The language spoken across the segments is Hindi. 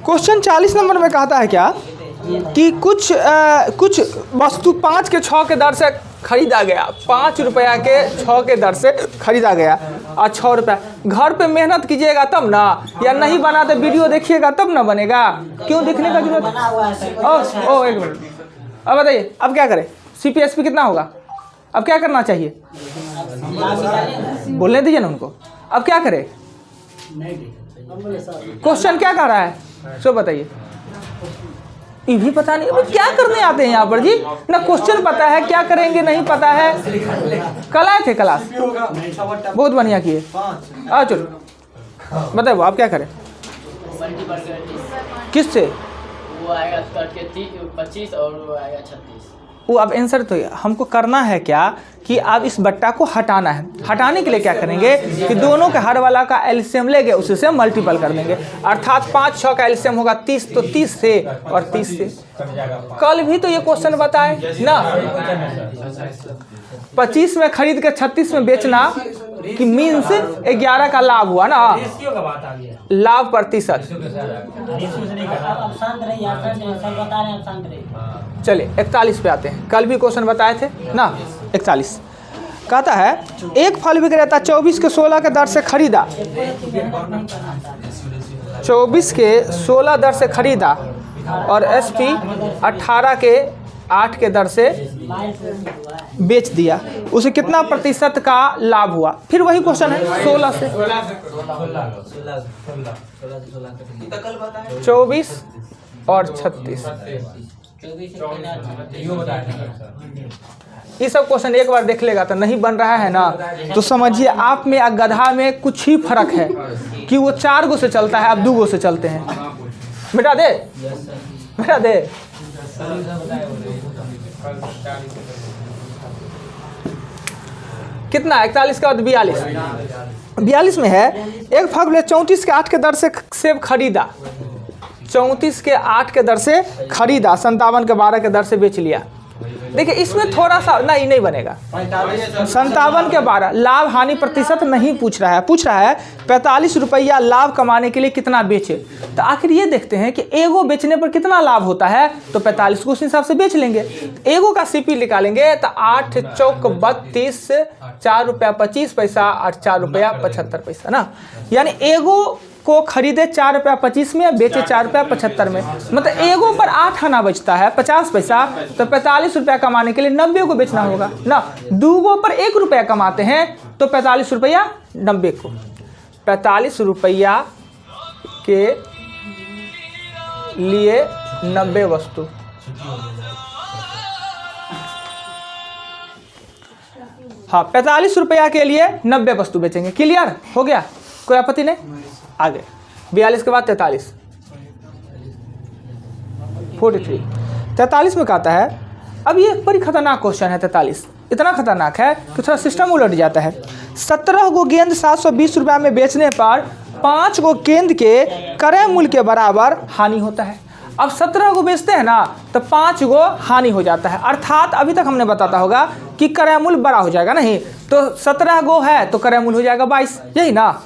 क्वेश्चन 40 नंबर में कहता है क्या कि कुछ वस्तु 5 के 6 के दर से खरीदा गया, 5 रुपया के 6 के दर से खरीदा गया और 6 रुपया। घर पे मेहनत कीजिएगा तब ना, या नहीं बनाते वीडियो देखिएगा तब ना बनेगा। क्यों दिखने का जरूरत है? ओ एक मिनट, अब बताइए अब क्या करें? CPSP कितना होगा? अब क्या करना चाहिए? बोलने दीजिए ना उनको। अब क्या करें? क्वेश्चन क्या कह रहा है सो बताइए। ये भी पता नहीं, क्या करने आते हैं यहाँ पर जी? ना क्वेश्चन पता है, क्या करेंगे नहीं पता है। कल आए थे क्लास, बहुत बढ़िया किए। चलो बताओ आप क्या करें? किससे? वो आएगा 25 और वो आएगा 36। वो अब आंसर तो हमको करना है क्या कि अब इस बट्टा को हटाना है। हटाने के लिए क्या करेंगे कि दोनों के हर वाला का एलसीएम लेंगे, उससे मल्टीपल कर देंगे। अर्थात 5 6 का एलसीएम होगा 30, तो 30 से और 30 से। कल भी तो ये क्वेश्चन बताए ना, 25 में खरीद के 36 में बेचना कि मीन्स 11 का लाभ हुआ ना, लाभ प्रतिशत। चलिए 41 पे आते हैं। कल भी क्वेश्चन बताए थे ना 41। कहता है एक फल विक्रेता 24 के 16 के दर से खरीदा, 24 के 16 दर से खरीदा और SP 18 के 8 के दर से बेच दिया, उसे कितना प्रतिशत का लाभ हुआ? फिर वही क्वेश्चन है 16 से 24 और 36। ये सब क्वेश्चन एक बार देख लेगा तो नहीं बन रहा है ना, तो समझिए आप में और गधा में कुछ ही फर्क है कि वो 4 गो से चलता है, आप 2 गो से चलते हैं। बेटा दे, बेटा दे। कितना? 41 का 42। 42 में है एक फल 34 के 8 के दर से सेब खरीदा, 34 के 8 के दर से खरीदा, 57 के 12 के दर से बेच लिया। देखिए इसमें थोड़ा सा नहीं बनेगा। 57 के 12 लाभ हानि प्रतिशत नहीं पूछ रहा है, पूछ रहा है 45 रुपया लाभ कमाने के लिए कितना बेचे। तो आखिर ये देखते हैं कि एगो बेचने पर कितना लाभ होता है, तो 45 को उस हिसाब से बेच लेंगे। एगो का CP निकालेंगे तो 8 चौक 32, 4 रुपया 25 पैसा और 4 रुपया 75 पैसा ना, यानी एगो को खरीदे 4 रुपया 25 में, बेचे 4 रुपया 75 में, मतलब एगो पर 8 आना बचता है 50 पैसा। तो 45 रुपया कमाने के लिए 90 को बेचना होगा ना। 2 गो पर 1 रुपया कमाते हैं तो 45 रुपया 90 को, 45 रुपया के लिए 90 वस्तु। हाँ 45 रुपया के लिए 90 वस्तु बेचेंगे। क्लियर हो गया? कोई आपत्ति नहीं? आगे 42 के बाद 43, 43। 43 में कहता है, अब ये बड़ी खतरनाक क्वेश्चन है। 43 इतना खतरनाक है कि थोड़ा सिस्टम उलट जाता है। 17 गो गेंद 720 रुपया में बेचने पर 5 गो गेंद के क्रय मूल्य के बराबर हानि होता है। अब 17 को बेचते हैं ना तो 5 गो हानि हो जाता है। अर्थात अभी तक हमने बताता होगा कि क्रय मूल्य बड़ा हो जाएगा, नहीं तो 17 गो है तो क्रय मूल्य हो जाएगा 22, यही ना।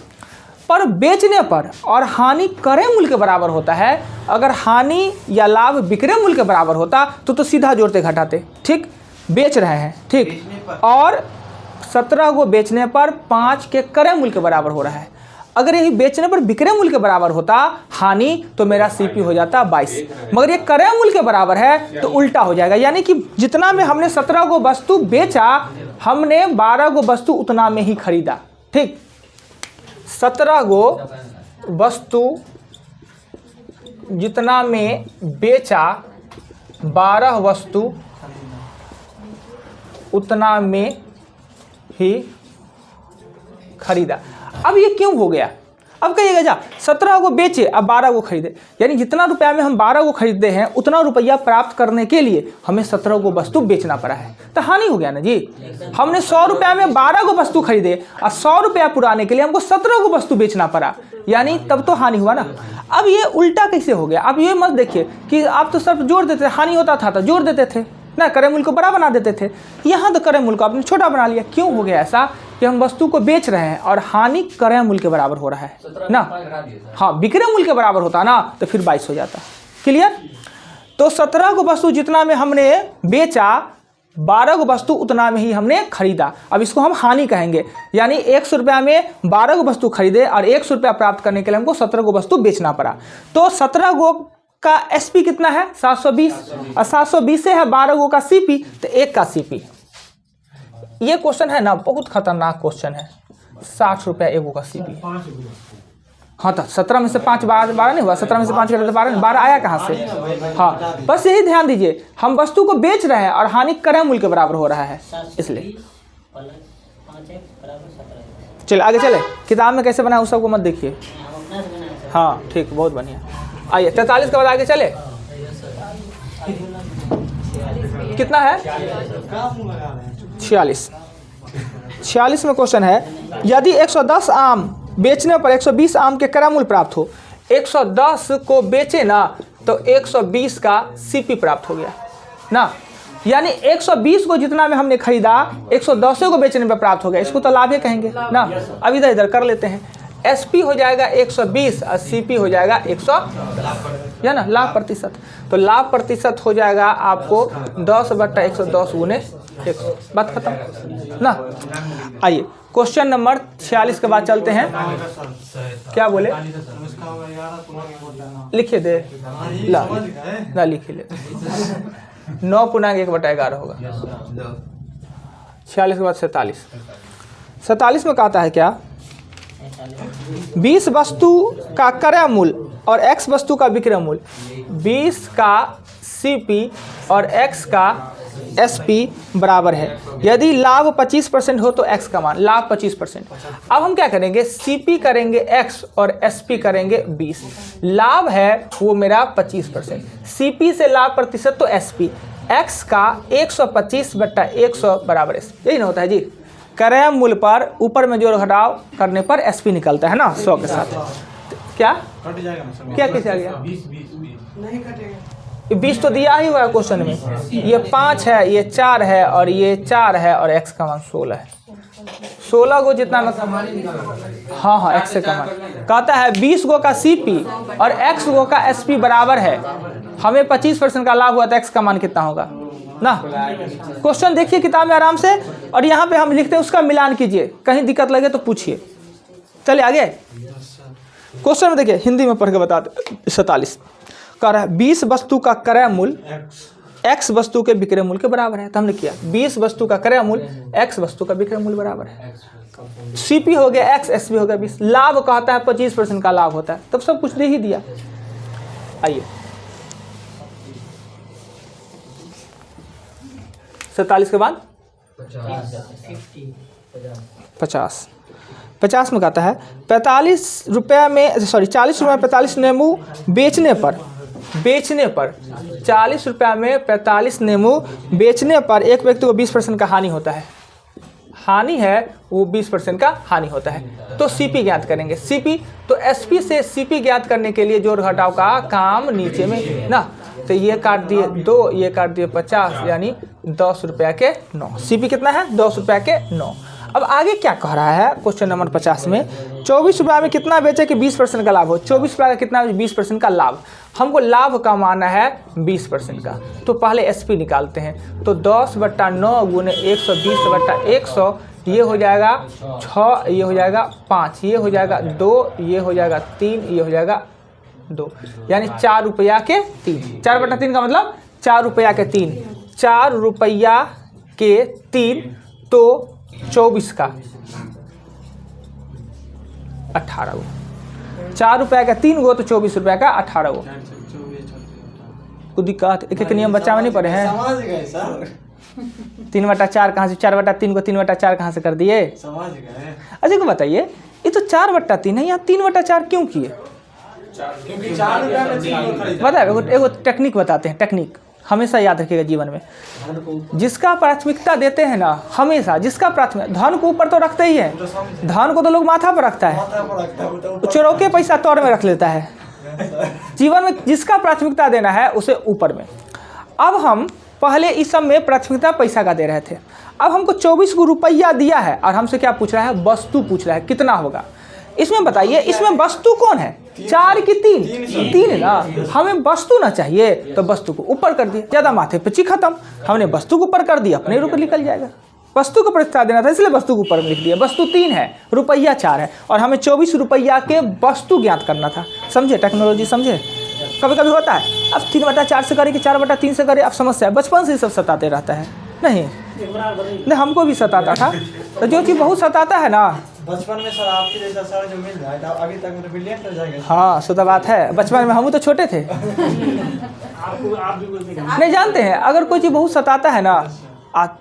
पर बेचने पर और हानि क्रय मूल्य के बराबर होता है। अगर हानि या लाभ विक्रय मूल्य के बराबर होता तो सीधा जोड़ते घटाते, ठीक। बेच रहे हैं, ठीक, और 17 को बेचने पर 5 के क्रय मूल्य के बराबर हो रहा है। अगर यही बेचने पर विक्रय मूल्य के बराबर होता हानि, तो मेरा CP हो जाता 22, मगर ये क्रय मूल्य के बराबर है तो उल्टा हो जाएगा। यानी कि जितना में हमने 17 को वस्तु बेचा, हमने 12 को वस्तु उतना में ही खरीदा, ठीक। 17 गो वस्तु जितना में बेचा, 12 वस्तु उतना में ही खरीदा। अब ये क्यों हो गया? अब कहिएगा जा 17 को बेचे अब 12 को खरीदे, यानी जितना रुपया में हम 12 को खरीदते हैं उतना रुपया प्राप्त करने के लिए हमें 17 को वस्तु बेचना पड़ा है, तो हानि हो गया ना जी। हमने 100 रुपया में 12 को वस्तु खरीदे और 100 रुपया पुराने के लिए हमको 17 को वस्तु बेचना पड़ा, यानी तब तो हानि हुआ ना। अब ये उल्टा कैसे हो गया? अब ये मत देखिए कि आप तो सिर्फ जोड़ देते, हानि होता था तो जोड़ देते थे, ना, क्रय मूल्य को बड़ा बना देते थे। यहाँ तो क्रय मूल्य को आपने छोटा बना लिया। क्यों हो गया ऐसा कि हम वस्तु को बेच रहे हैं और हानि क्रय मूल्य के बराबर हो रहा है ना। हाँ, विक्रय मूल्य के बराबर होता ना तो फिर 22 हो जाता। क्लियर। तो 17 को वस्तु जितना में हमने बेचा, 12 को वस्तु उतना में ही हमने खरीदा। अब इसको हम हानि कहेंगे, यानी 100 रुपया में 12 को वस्तु खरीदे और 100 रुपया प्राप्त करने के लिए हमको 17 को वस्तु बेचना पड़ा। तो 17 गो का एसपी कितना है 720, और 720 से है 12 गो का सीपी, तो 1 का सीपी। ये क्वेश्चन है ना, बहुत खतरनाक क्वेश्चन है। 60 रुपया 1 गो का सीपी। हाँ, तो 17 में से 5 12 नहीं हुआ, 17 में से 5 घटे तो 12 आया कहाँ से। हाँ, बस यही ध्यान दीजिए, हम वस्तु को बेच रहे हैं और हानि क्रय मूल्य के बराबर हो रहा है, इसलिए। चलिए आगे चले। किताब में कैसे बना है उस सबको मत देखिए। हाँ ठीक, बहुत बढ़िया। आइए 43 के बाद आगे चले। कितना है 46। 46 में क्वेश्चन है, यदि 110 आम बेचने पर 120 आम के क्रय मूल्य प्राप्त हो। 110 को बेचे ना तो 120 का सीपी प्राप्त हो गया ना, यानी 120 को जितना में हमने खरीदा 110 को बेचने पर प्राप्त हो गया। इसको तो लाभ ही कहेंगे ना। अब इधर इधर कर लेते हैं। एसपी हो जाएगा 120 और सीपी हो जाएगा 100, या ना, लाभ प्रतिशत। तो लाभ प्रतिशत हो जाएगा आपको 10/110 गुने 100। बात खत्म ना। आइए क्वेश्चन नंबर 46 के बाद चलते हैं। क्या बोले, लिखिए दे ना, लिखिए ले। 9.1/11 होगा। 46 के बाद 47। 47 में कहता है क्या, 20 वस्तु का क्रय मूल्य और x वस्तु का विक्रय मूल्य, 20 का सीपी और x का एसपी बराबर है। यदि लाभ 25% हो तो x का मान, लाभ 25%। अब हम क्या करेंगे, सीपी करेंगे x और एसपी करेंगे 20। लाभ है वो मेरा 25%, सीपी से लाभ प्रतिशत तो एसपी, x का 125/100 बराबर है। यही ना होता है जी, क्रय मूल्य पर ऊपर में जोड़ घटाव करने पर एसपी निकलता है ना 100 के साथ। क्या क्या किया गया, 20 तो दिया ही हुआ है क्वेश्चन में। ये 5 है, ये 4 है और ये 4 है और x का मान 16 है। 16 को जितना में, हाँ x से कमान कहता है 20 गो का सीपी और x गो का एसपी बराबर है। हमें 25% का लाभ हुआ तो x का मान कितना होगा ना। क्वेश्चन देखिए किताब में आराम से, और यहाँ पे हम लिखते हैं उसका मिलान कीजिए, कहीं दिक्कत लगे तो पूछिए। चलिए आगे क्वेश्चन में देखिए, हिंदी में पढ़ के बता दे। 47 कह रहा है 20 वस्तु का क्रय मूल्य x वस्तु के विक्रय मूल्य के बराबर है। तो हमने किया 20 वस्तु का क्रय मूल्य x वस्तु का विक्रय मूल्य बराबर है। सीपी हो गया x, एसपी हो गया 20। लाभ कहता है 25% का लाभ होता है, तब सब कुछ दे ही दिया। आइए 47 के बाद 50 में कहता है 45 रुपया में, सॉरी 40 रुपये में 45 नींबू बेचने पर 40 रुपया में 45 नींबू बेचने पर एक व्यक्ति को 20% का हानि होता है। हानि है वो 20% का हानि होता है। तो सीपी ज्ञात करेंगे। सीपी तो एसपी से सीपी ज्ञात करने के लिए जोड़ घटाव का काम नीचे में ना। तो ये काट दिए 2, ये काट दिए 50, यानी 10 रुपया के 9। सीपी कितना है 10 रुपया के 9। अब आगे क्या कह रहा है क्वेश्चन नंबर 50 में, 24 रुपया में कितना बेचे कि 20% का लाभ हो। 24 रुपया का कितना, 20% का लाभ। हमको लाभ का माना है 20% का, तो पहले एसपी निकालते हैं। तो 10/9 गुने 120/100, ये हो जाएगा 6, ये हो जाएगा 5, ये हो जाएगा 2, ये हो जाएगा 3, ये हो जाएगा 2, यानी 4 रुपया के 3। 4/3 का मतलब 4 रुपया के 3। 4 रुपया के 3 तो 24 का 18 गो। 4 रुपया का 3 गो तो 24 रुपया का 18 गो। कुछ दिक्कत, एक एक नियम बच्चा में नहीं पढ़े हैं। 3/4 कहाँ से, 4/3 को 3/4 कहाँ से कर दिए, समझ गए। अच्छा को बताइए, ये तो 4/3 है, यहाँ 3/4 क्यों किए। बताए एगो टेक्निक बताते हैं। टेक्निक हमेशा याद रखिएगा जीवन में। जिसका प्राथमिकता देते हैं ना, हमेशा जिसका प्राथमिक, धन को ऊपर तो रखते ही है। धन को तो लोग माथा पर रखता है, चौरोके पैसा तौर में रख लेता है। जीवन में जिसका प्राथमिकता देना है उसे ऊपर में। अब हम पहले इस सब में प्राथमिकता पैसा का दे रहे थे। अब हमको 24 को रुपया दिया है और हमसे क्या पूछ रहा है, वस्तु पूछ रहा है कितना होगा। इसमें बताइए, इसमें वस्तु कौन है, 4 की 3 ना, हमें वस्तु ना चाहिए तो वस्तु को ऊपर कर दिए, ज़्यादा माथे पे ची खत्म, हमने वस्तु को ऊपर कर दिया, अपने ऊपर निकल जाएगा। वस्तु को प्रतिष्ठा देना था इसलिए वस्तु को ऊपर में लिख दिया। वस्तु 3 है, रुपया 4 है और हमें 24 रुपया के वस्तु ज्ञात करना था। समझे टेक्नोलॉजी, समझे। कभी कभी होता है अब 3/4 से करे कि 4/3 से करे, अब समस्या है। बचपन से ही सब सताते रहता है। नहीं हमको भी सताता था, तो जो चीज़ बहुत सताता है ना बचपन में सर आपके जैसा सर जो मिल जाए आगे तक मेरे ब्रिलियंट हो जाएगा। हाँ सो तो बात है, बचपन में हम तो छोटे थे। आप भी नहीं जानते हैं, अगर कोई चीज़ बहुत सताता है ना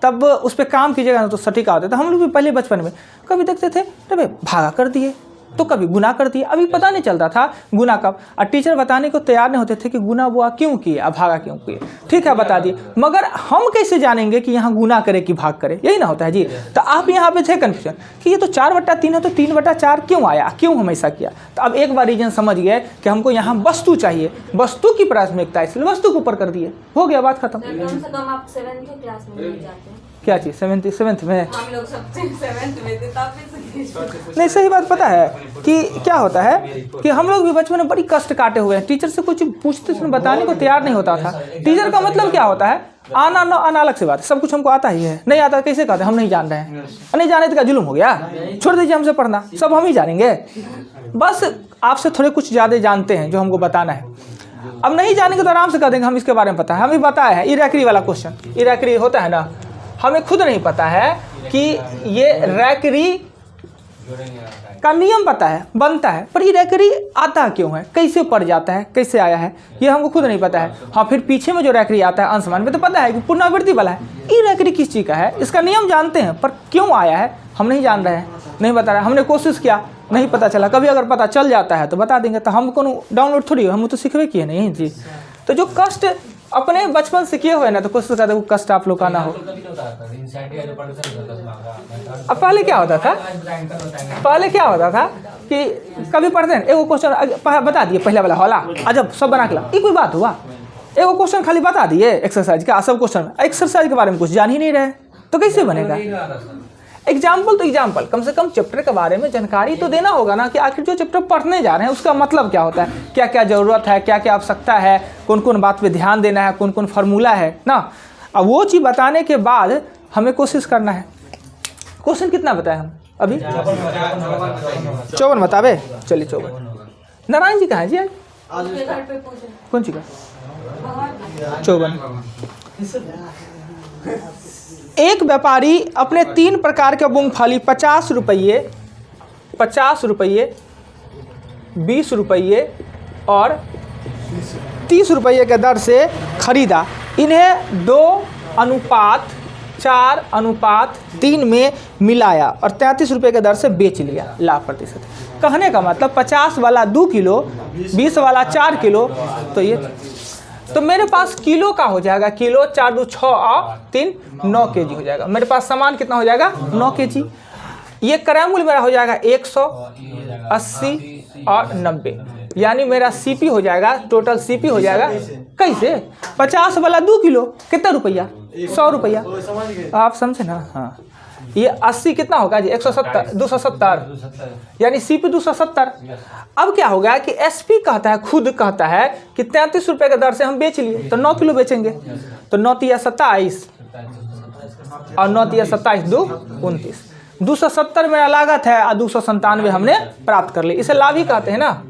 तब उस पर काम कीजिएगा ना तो सटीक होता है। तो हम लोग भी पहले बचपन में कभी देखते थे अरे भागा कर दिए तो कभी गुना कर दिए, अभी पता नहीं चलता था गुना कब, और टीचर बताने को तैयार नहीं होते थे कि गुना बुआ क्यों किए अब भागा क्यों किए। ठीक है बता दिए, मगर हम कैसे जानेंगे कि यहाँ गुना करे कि भाग करे, यही ना होता है जी। तो आप यहाँ पे थे कन्फ्यूजन कि ये तो 4/3 है तो 3/4 क्यों आया, क्यों हम ऐसा किया। तो अब एक बार रीजन समझ गए कि हमको यहाँ वस्तु चाहिए, वस्तु की प्राथमिकता, इसलिए वस्तु को ऊपर कर दिए, हो गया बात खत्म। कम से कम आप 7th क्लास में नहीं जाते हैं। क्या चीज़ 7th में? हम लोग सब 7th में थे तब भी नहीं सही बात पता है कि क्या होता है कि हम लोग भी बचपन में बड़ी कष्ट काटे हुए हैं। टीचर से कुछ पूछते थे बताने को तैयार नहीं होता था। टीचर का मतलब क्या होता है, आना ना आना अलग से बात है, सब कुछ हमको आता ही है, नहीं आता कैसे कहते हम नहीं जान रहे हैं, नहीं जाने तो क्या जुल्म हो गया, छोड़ दीजिए हमसे पढ़ना, सब हम ही जानेंगे। बस आपसे थोड़े कुछ ज़्यादा जानते हैं जो हमको बताना है। अब नहीं जानेंगे तो आराम से कह देंगे हम इसके बारे में पता है, हमें बताया है। इरैकरी वाला क्वेश्चन, इरैकरी होता है ना, हमें खुद नहीं पता है कि ये रैकरी का नियम पता है, बनता है, पर ये रैकरी आता क्यों है, कैसे पड़ जाता है, कैसे आया है, ये हमको खुद नहीं पता है। हाँ फिर पीछे में जो रैकरी आता है अंशमान में तो पता है कि पुनरावृत्ति वाला है। ये रैकरी किस चीज़ का है, इसका नियम जानते हैं, पर क्यों आया है हम नहीं जान रहे हैं, नहीं बता रहे। हमने कोशिश किया, नहीं पता चला, कभी अगर पता चल जाता है तो बता देंगे। तो हम को डाउनलोड थोड़ी हो, हम तो सीखवे किए नहीं जी। तो जो कष्ट अपने बचपन से किए हुए ना, तो कोशिश करते वो कष्ट आप लोग का ना हो। अब पहले क्या होता था, पहले क्या होता था कि कभी पढ़ते हैं एगो क्वेश्चन बता दिए पहले वाला हौला अजब सब बना के ला, ये कोई बात हुआ। एगो क्वेश्चन खाली बता दिए एक्सरसाइज का, सब क्वेश्चन एक्सरसाइज के बारे में कुछ जान ही नहीं रहे तो कैसे बनेगा। एग्जाम्पल तो एग्जाम्पल, कम से कम चैप्टर के बारे में जानकारी तो देना होगा ना कि आखिर जो चैप्टर पढ़ने जा रहे हैं उसका मतलब क्या होता है, क्या क्या ज़रूरत है, क्या क्या आवश्यकता है, कौन कौन बात पे ध्यान देना है, कौन कौन फार्मूला है ना। अब वो चीज़ बताने के बाद हमें कोशिश करना है। क्वेश्चन कितना बताए हम अभी 54 बतावे, चलिए 54। नारायण जी कहाँ है जी आज? उसके घर पे पूछे कौन सी का बाहर 54। एक व्यापारी अपने 3 प्रकार के मूंगफली 50 रुपये, 20 रुपये और 30 रुपये के दर से खरीदा। इन्हें 2:4:3 में मिलाया और 33 रुपये के दर से बेच लिया। लाभ प्रतिशत कहने का मतलब 50 वाला 2 किलो, 20 वाला 4 किलो, तो ये तो मेरे पास किलो का हो जाएगा, किलो 4 2 6 और 3 9 kg हो जाएगा। मेरे पास सामान कितना हो जाएगा 9 kg। ये क्रय मूल्य मेरा हो जाएगा 180 और 90, यानी मेरा सीपी हो जाएगा, टोटल सीपी हो जाएगा कैसे 50 वाला 2 किलो कितना रुपया 100 रुपया, आप समझे ना। हाँ ये 80 कितना होगा जी 170 270, यानी सीपी 270। अब क्या होगा कि एसपी कहता है, खुद कहता है कि 33 रुपये के दर से हम बेच लिए तो 9 किलो बेचेंगे, तो 9 × 27 और 9 × 27 2 29, 270 मेरा लागत है और 297 हमने प्राप्त कर ली। इसे लाभ ही कहते हैं ना,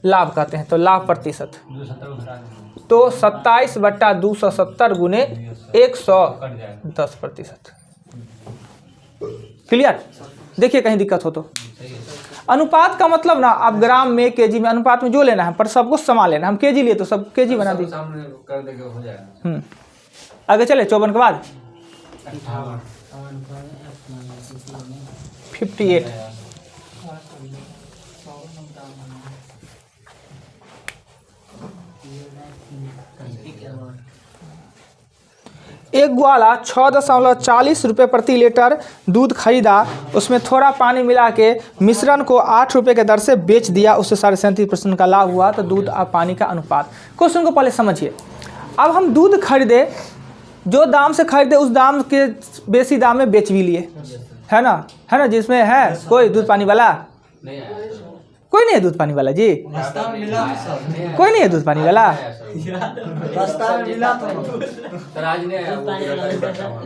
लाभ कहते हैं। तो लाभ प्रतिशत तो 27/270 गुने 110%। क्लियर। देखिए कहीं दिक्कत हो तो अनुपात का मतलब ना आप ग्राम में केजी में अनुपात में जो लेना है, पर सब कुछ समान लेना। हम केजी लिए तो सब केजी बना दी। आगे चले 54 के बाद 58। एक ग्वाला 6.40 रुपये प्रति लीटर दूध खरीदा, उसमें थोड़ा पानी मिला के मिश्रण को 8 रुपये के दर से बेच दिया, उससे 37.5% का लाभ हुआ। तो दूध और पानी का अनुपात। क्वेश्चन को पहले समझिए। अब हम दूध खरीदे जो दाम से खरीदे उस दाम के बेसी दाम में बेच भी लिए, है ना जिसमें है कोई दूध पानी वाला? कोई नहीं है दूध पानी वाला जी? रास्ता में मिला तो सब। कोई नहीं है दूध पानी वाला? रास्ता में मिला तो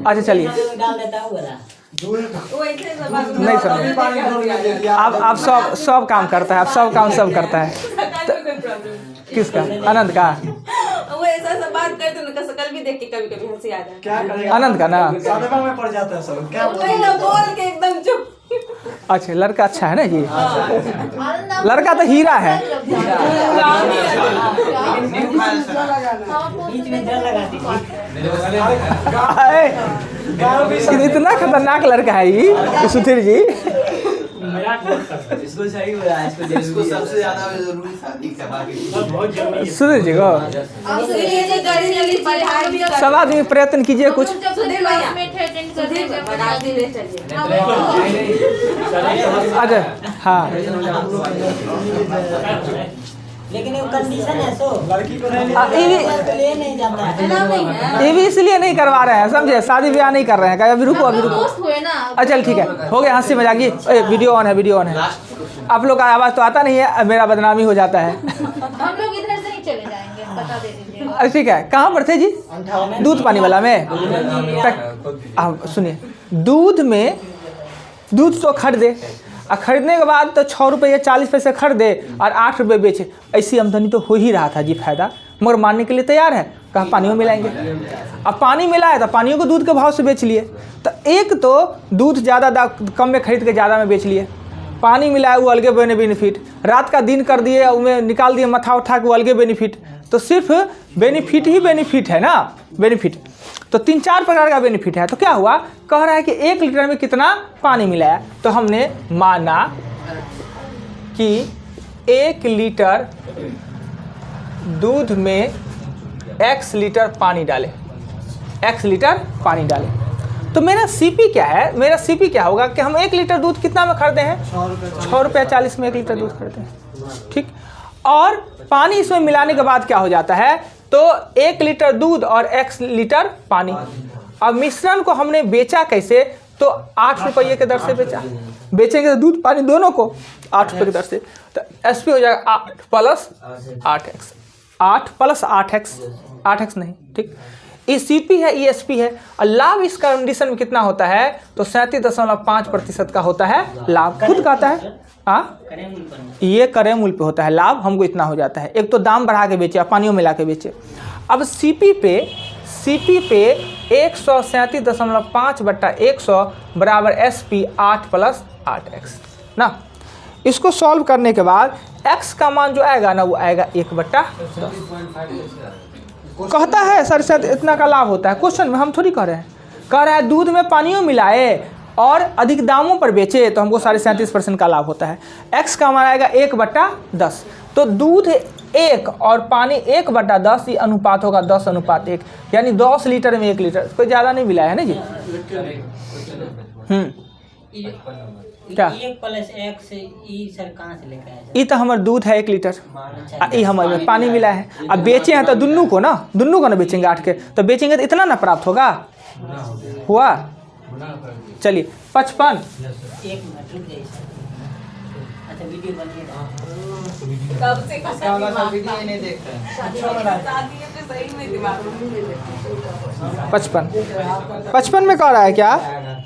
अच्छा चलिए, वो ऐसे सब बात नहीं सर, आप सब काम करता है, आप सब काम सब करता है। सकल में कोई प्रॉब्लम किसका? आनंद का? वो ऐसा सब बात करते हैं ना, शकल भी देख के कभी कभी हंसी आ जाती है। क्या करेगा? आनंद का ना? सदमा में पड़ जाता है सब। क्या वही ना, बोल के एकदम चुप। अच्छा, लड़का अच्छा है ना जी? लड़का तो हीरा है। इतना खतरनाक लड़का है ये सुधीर जी। इसको सही हो रहा है, इसको सबसे ज्यादा जरूरी शादी करवा सुधीर जी को सब आदमी प्रयत्न कीजिए कुछ। अच्छा हाँ, लेकिन वो कंडीशन है सो लड़की को नहीं ले नहीं जाता है। ये भी इसलिए नहीं करवा रहे हैं, समझे? शादी ब्याह नहीं कर रहे हैं। अभी रुको अभी रुको। अच्छा चल ठीक है, हो गया हंसी मजाक। ये वीडियो ऑन है, वीडियो ऑन है। आप लोग का आवाज़ तो आता नहीं है, मेरा बदनामी हो जाता है। हम लोग इधर से ही चले जाएंगे, बता दे दीजिए। अच्छा ठीक है, कहाँ पर थे जी? दूध पानी वाला में। सुनिए, दूध तो खरीदे और खरीदने के बाद तो 6 रुपये 40 पैसे खरीदे और 8 रुपये बेचे। ऐसी आमदनी तो हो ही रहा था जी, फायदा। मगर मानने के लिए तैयार है, कहा पानियों मिलाएंगे। अब पानी मिलाए तो पानियों को दूध के भाव से बेच लिए। तो एक तो दूध ज़्यादा कम में खरीद के ज़्यादा में बेच लिए, पानी मिलाए वो अलगे बेनिफिट, रात का दिन कर दिए उनमें निकाल दिए मथा उठा के वो अलगे बेनिफिट। तो सिर्फ बेनिफिट ही बेनिफिट है ना, बेनिफिट तो 3-4 प्रकार का बेनिफिट है। तो क्या हुआ, कह रहा है कि 1 लीटर में कितना पानी मिलाया। तो हमने माना कि 1 लीटर दूध में x लीटर पानी डाले, x लीटर पानी डाले। तो मेरा CP क्या है? मेरा CP क्या होगा कि हम 1 लीटर दूध कितना में खरीदे हैं? 6 रुपये 40 में 1 लीटर दूध खरीदते हैं, ठीक। और पानी इसमें मिलाने के बाद क्या हो जाता है, तो 1 लीटर दूध और x लीटर पानी। अब मिश्रण को हमने बेचा कैसे, तो 8 रुपये के दर से बेचा। बेचेंगे तो दूध पानी दोनों को 8 रुपये की दर से। तो SP हो जाएगा 8 plus 8x, 8 plus 8x, 8x नहीं, ठीक। ये CP है, ये SP है। और लाभ इस कंडीशन में कितना होता है, तो 37.5% का होता है लाभ। खुद कहता है ये क्रय मूल्य पे होता है लाभ, हमको इतना हो जाता है। एक तो दाम बढ़ा के बेचे, पानियों मिला के बेचे। अब CP पे 137.5/100 बराबर SP 8 प्लस 8x ना। इसको सॉल्व करने के बाद x का मान जो आएगा ना, वो आएगा 1/10। कहता है सर शायद इतना का लाभ होता है। क्वेश्चन में हम थोड़ी कह रहे हैं, कह रहा है दूध में पानियों मिलाए और अधिक दामों पर बेचे तो हमको 37.5% का लाभ होता है। x का मान आएगा 1/10। तो दूध 1 और पानी 1/10, ये अनुपात होगा 10:1, यानी 10 लीटर में 1 लीटर। कोई ज़्यादा नहीं मिला है ना जी। क्या 1 प्लस x ई सर कहाँ से लेकर आए? ये तो हमार दूध है 1 लीटर, ये हमारे में पानी मिला है। अब बेचे हैं तो दुन्नू को ना बेचेंगे 8 के, तो बेचेंगे तो इतना ना प्राप्त होगा। हुआ, चलिए 55। 1 मिनट रुक जाइए सर। अच्छा वीडियो बनिएगा। कब से नहीं देखते हैं। शादी है तो सही में दिमाग में 55 में कह रहा है क्या,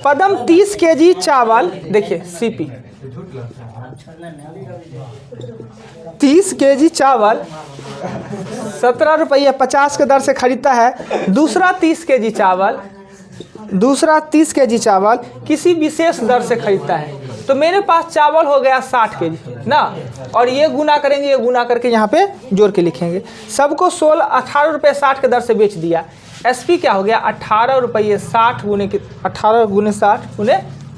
पदम 30 kg चावल। देखिए CP 30 kg चावल 17 रुपये 50 के दर से खरीदता है। दूसरा 30 kg चावल किसी विशेष दर से खरीदता है। तो मेरे पास चावल हो गया 60 kg ना, और ये गुना करेंगे, ये गुना करके यहाँ पे जोड़ के लिखेंगे। सबको 18 रुपये 60 के दर से बेच दिया। SP क्या हो गया, 18 रुपये 60 गुने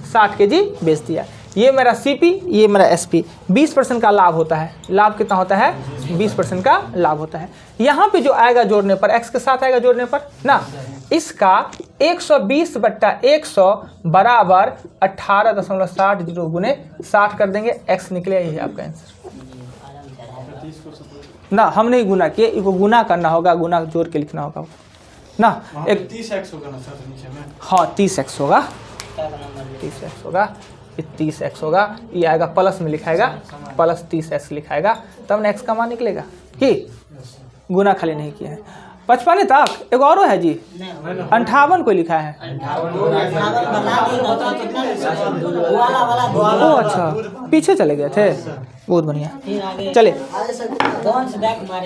60 kg बेच दिया। ये मेरा CP, ये मेरा SP। 20% का लाभ होता है। लाभ कितना होता है, 20% का लाभ होता है। यहाँ पे जो आएगा जोड़ने पर, x के साथ आएगा जोड़ने पर ना, इसका 120/100 बराबर 18.60 गुने 60 कर देंगे, x निकले। यही है आपका आंसर ना। हम नहीं गुना किए, इसको गुना करना होगा, गुना जोड़ के लिखना होगा। ना। वहाँ पे एक 30x होगा ना सर नीचे में। हाँ 30x होगा, का नंबर ले 30x होगा, ये 30x होगा, ये आएगा प्लस में लिखाएगा, प्लस 30x लिखाएगा, तब ना x का मान निकलेगा कि गुना खाली नहीं किया है। 55 तक एक और है जी, 58 को लिखा है। 58 बता देगा तो कितना वाला ओ अच्छा, पीछे चले गए थे, बहुत बढ़िया। फिर आगे चले कौन से बैक मारे